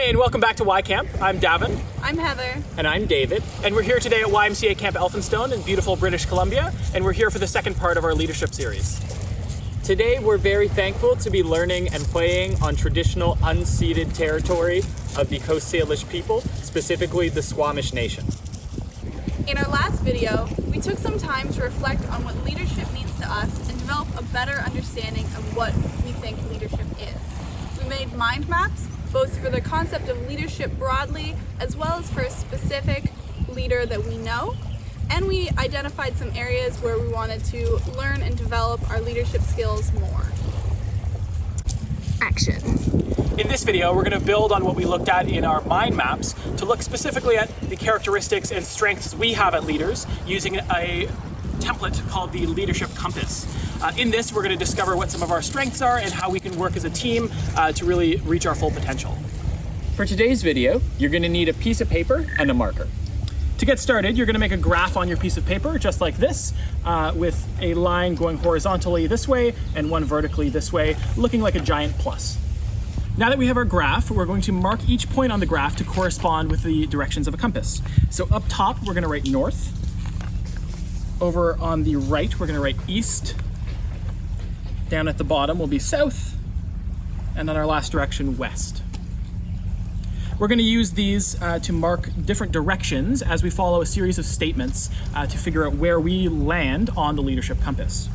Hey, and welcome back to YCamp. I'm Davin. I'm Heather. And I'm David. And we're here today at YMCA Camp Elphinstone in beautiful British Columbia, and we're here for the second part of our leadership series. Today, we're very thankful to be learning and playing on traditional unceded territory of the Coast Salish people, specifically the Squamish Nation. In our last video, we took some time to reflect on what leadership means to us and develop a better understanding of what we think leadership is. We made mind maps, both for the concept of leadership broadly, as well as for a specific leader that we know. And we identified some areas where we wanted to learn and develop our leadership skills more. Action. In this video, we're going to build on what we looked at in our mind maps to look specifically at the characteristics and strengths we have at leaders using a template called the Leadership Compass. In this, we're going to discover what some of our strengths are and how we can work as a team to really reach our full potential. For today's video, you're going to need a piece of paper and a marker. To get started, you're going to make a graph on your piece of paper, just like this, with a line going horizontally this way and one vertically this way, looking like a giant plus. Now that we have our graph, we're going to mark each point on the graph to correspond with the directions of a compass. So up top, we're going to write north. Over on the right, we're going to write east. Down at the bottom will be south. And then our last direction, west. We're going to use these to mark different directions as we follow a series of statements to figure out where we land on the leadership compass.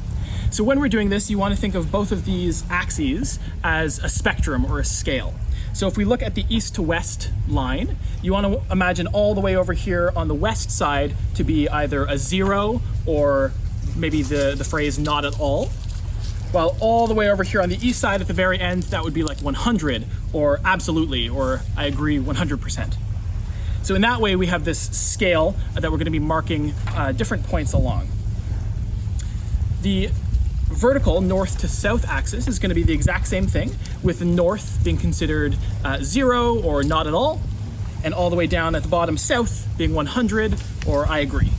So when we're doing this, you want to think of both of these axes as a spectrum or a scale. So if we look at the east to west line, you want to imagine all the way over here on the west side to be either a 0 or maybe the phrase not at all. While all the way over here on the east side at the very end, that would be like 100 or absolutely, or I agree 100%. So in that way, we have this scale that we're going to be marking different points along. The vertical north to south axis is going to be the exact same thing, with the north being considered 0 or not at all, and all the way down at the bottom south being 100 or I agree.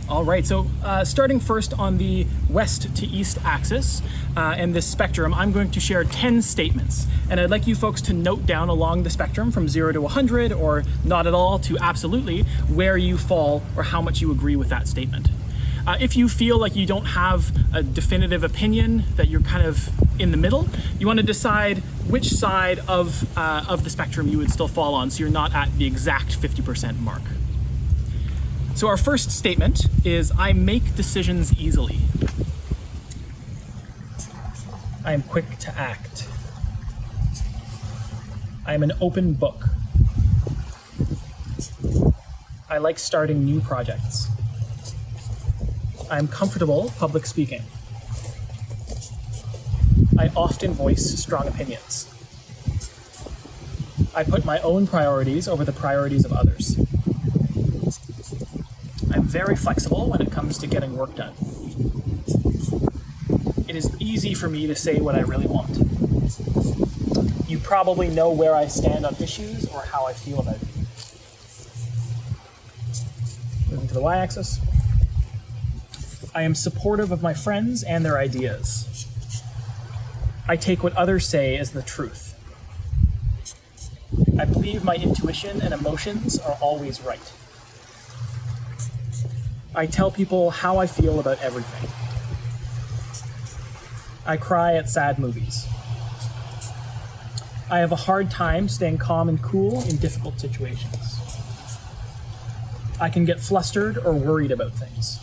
All right, so starting first on the west to east axis and this spectrum, I'm going to share 10 statements. And I'd like you folks to note down along the spectrum from 0 to 100 or not at all to absolutely where you fall or how much you agree with that statement. If you feel like you don't have a definitive opinion, that you're kind of in the middle, you want to decide which side of the spectrum you would still fall on so you're not at the exact 50% mark. So our first statement is, I make decisions easily. I am quick to act. I am an open book. I like starting new projects. I am comfortable public speaking. I often voice strong opinions. I put my own priorities over the priorities of others. I'm very flexible when it comes to getting work done. It is easy for me to say what I really want. You probably know where I stand on issues or how I feel about it. Moving to the y-axis. I am supportive of my friends and their ideas. I take what others say as the truth. I believe my intuition and emotions are always right. I tell people how I feel about everything. I cry at sad movies. I have a hard time staying calm and cool in difficult situations. I can get flustered or worried about things.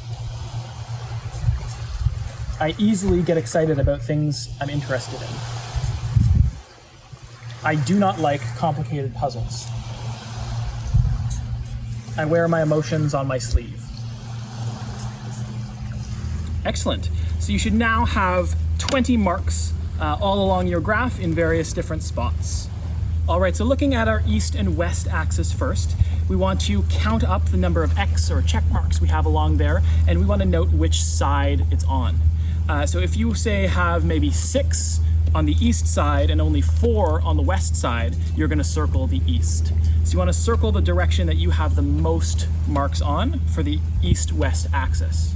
I easily get excited about things I'm interested in. I do not like complicated puzzles. I wear my emotions on my sleeve. Excellent. So you should now have 20 marks all along your graph in various different spots. All right, so looking at our east and west axis first, we want to count up the number of X or check marks we have along there, and we want to note which side it's on. So if you say have maybe 6 on the east side and only 4 on the west side, you're going to circle the east. So you want to circle the direction that you have the most marks on for the east-west axis.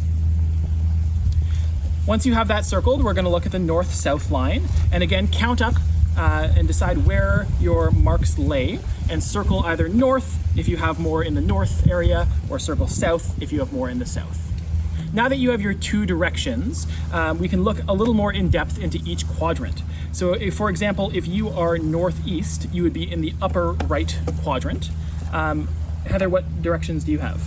Once you have that circled, we're going to look at the north-south line, and again count up and decide where your marks lay and circle either north if you have more in the north area, or circle south if you have more in the south. Now that you have your two directions, we can look a little more in depth into each quadrant. So if, for example, if you are northeast, you would be in the upper right quadrant. Heather, what directions do you have?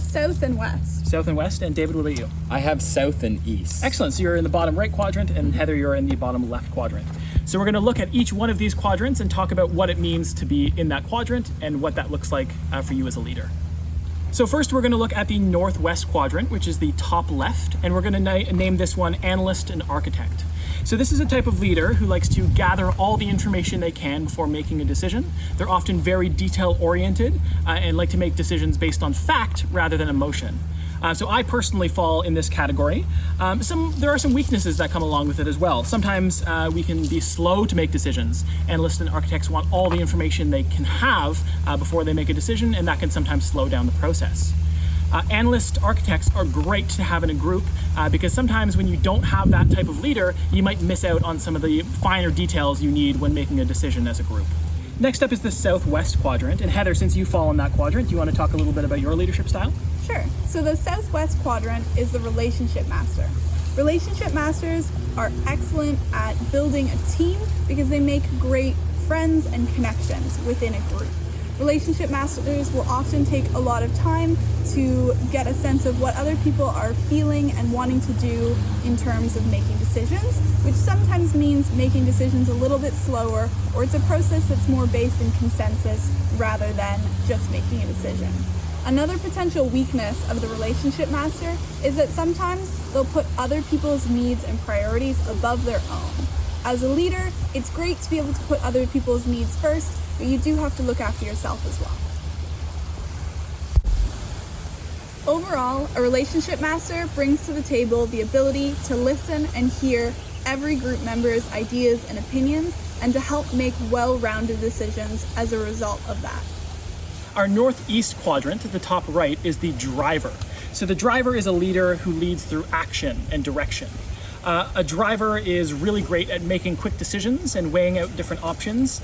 South and west. South and west. And David, what about you? I have south and east. Excellent. So you're in the bottom right quadrant, and Heather, you're in the bottom left quadrant. So we're going to look at each one of these quadrants and talk about what it means to be in that quadrant and what that looks like for you as a leader. So first we're going to look at the northwest quadrant, which is the top left, and we're going to name this one Analyst and Architect. So this is a type of leader who likes to gather all the information they can before making a decision. They're often very detail-oriented and like to make decisions based on fact rather than emotion. So I personally fall in this category. There are some weaknesses that come along with it as well. Sometimes we can be slow to make decisions. Analysts and architects want all the information they can have before they make a decision, and that can sometimes slow down the process. Analyst architects are great to have in a group because sometimes when you don't have that type of leader, you might miss out on some of the finer details you need when making a decision as a group. Next up is the southwest quadrant, and Heather, since you fall in that quadrant, do you want to talk a little bit about your leadership style? Sure. So the southwest quadrant is the relationship master. Relationship masters are excellent at building a team because they make great friends and connections within a group. Relationship masters will often take a lot of time to get a sense of what other people are feeling and wanting to do in terms of making decisions, which sometimes means making decisions a little bit slower, or it's a process that's more based in consensus rather than just making a decision. Another potential weakness of the relationship master is that sometimes they'll put other people's needs and priorities above their own. As a leader, it's great to be able to put other people's needs first, but you do have to look after yourself as well. Overall, a relationship master brings to the table the ability to listen and hear every group member's ideas and opinions, and to help make well-rounded decisions as a result of that. Our northeast quadrant at the top right is the driver. So the driver is a leader who leads through action and direction. A driver is really great at making quick decisions and weighing out different options.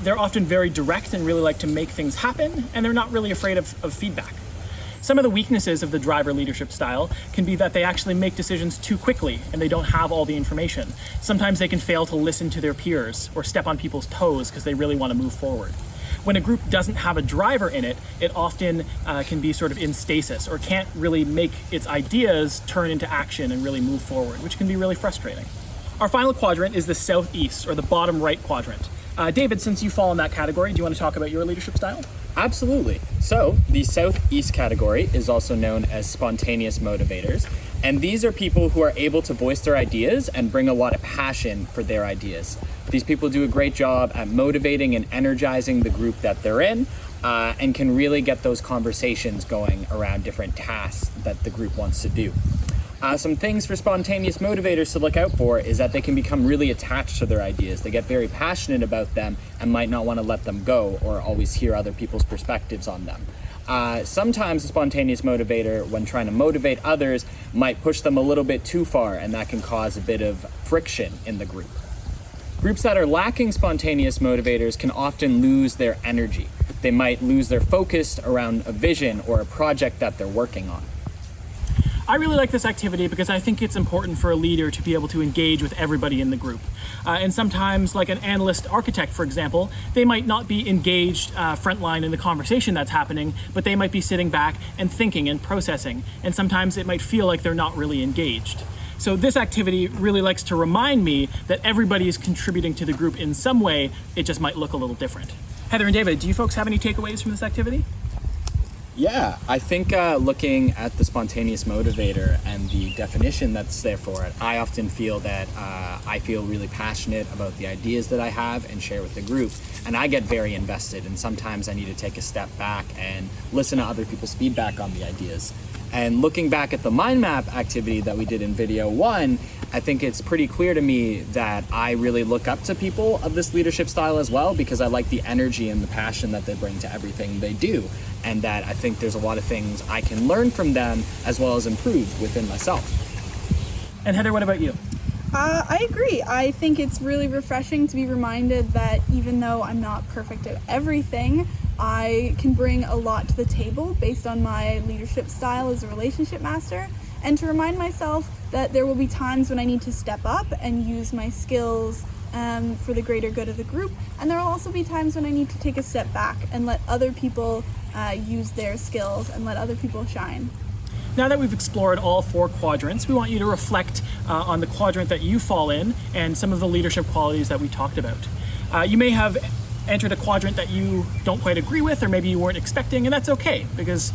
They're often very direct and really like to make things happen, and they're not really afraid of feedback. Some of the weaknesses of the driver leadership style can be that they actually make decisions too quickly and they don't have all the information. Sometimes they can fail to listen to their peers or step on people's toes because they really want to move forward. When a group doesn't have a driver in it, it often can be sort of in stasis or can't really make its ideas turn into action and really move forward, which can be really frustrating. Our final quadrant is the southeast, or the bottom right quadrant. David, since you fall in that category, do you want to talk about your leadership style? Absolutely. So the southeast category is also known as spontaneous motivators. And these are people who are able to voice their ideas and bring a lot of passion for their ideas. These people do a great job at motivating and energizing the group that they're in, and can really get those conversations going around different tasks that the group wants to do. Some things for spontaneous motivators to look out for is that they can become really attached to their ideas. They get very passionate about them and might not want to let them go or always hear other people's perspectives on them. Sometimes a spontaneous motivator, when trying to motivate others, might push them a little bit too far, and that can cause a bit of friction in the group. Groups that are lacking spontaneous motivators can often lose their energy. They might lose their focus around a vision or a project that they're working on. I really like this activity because I think it's important for a leader to be able to engage with everybody in the group. And sometimes, like an analyst architect, for example, they might not be engaged frontline in the conversation that's happening, but they might be sitting back and thinking and processing. And sometimes it might feel like they're not really engaged. So this activity really likes to remind me that everybody is contributing to the group in some way. It just might look a little different. Heather and David, do you folks have any takeaways from this activity? Yeah, I think looking at the spontaneous motivator and the definition that's there for it, I often feel that I feel really passionate about the ideas that I have and share with the group, and I get very invested, and sometimes I need to take a step back and listen to other people's feedback on the ideas. And looking back at the mind map activity that we did in video 1, I think it's pretty clear to me that I really look up to people of this leadership style as well, because I like the energy and the passion that they bring to everything they do, and that I think there's a lot of things I can learn from them as well as improve within myself. And Heather, what about you? I agree. I think it's really refreshing to be reminded that even though I'm not perfect at everything, I can bring a lot to the table based on my leadership style as a relationship master, and to remind myself that there will be times when I need to step up and use my skills for the greater good of the group, and there will also be times when I need to take a step back and let other people use their skills and let other people shine. Now that we've explored all 4 quadrants, we want you to reflect on the quadrant that you fall in and some of the leadership qualities that we talked about. You may have entered a quadrant that you don't quite agree with, or maybe you weren't expecting, and that's okay, because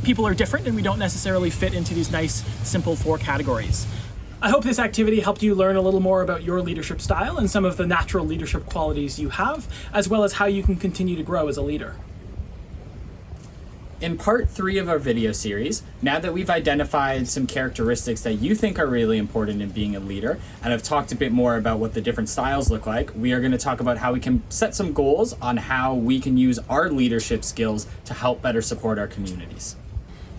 people are different and we don't necessarily fit into these nice, simple 4 categories. I hope this activity helped you learn a little more about your leadership style and some of the natural leadership qualities you have, as well as how you can continue to grow as a leader. In part 3 of our video series, now that we've identified some characteristics that you think are really important in being a leader, and have talked a bit more about what the different styles look like, we are going to talk about how we can set some goals on how we can use our leadership skills to help better support our communities.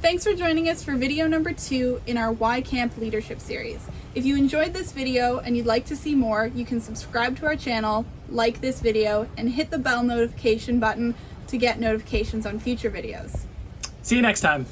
Thanks for joining us for video number 2 in our YCamp leadership series. If you enjoyed this video and you'd like to see more, you can subscribe to our channel, like this video, and hit the bell notification button to get notifications on future videos. See you next time.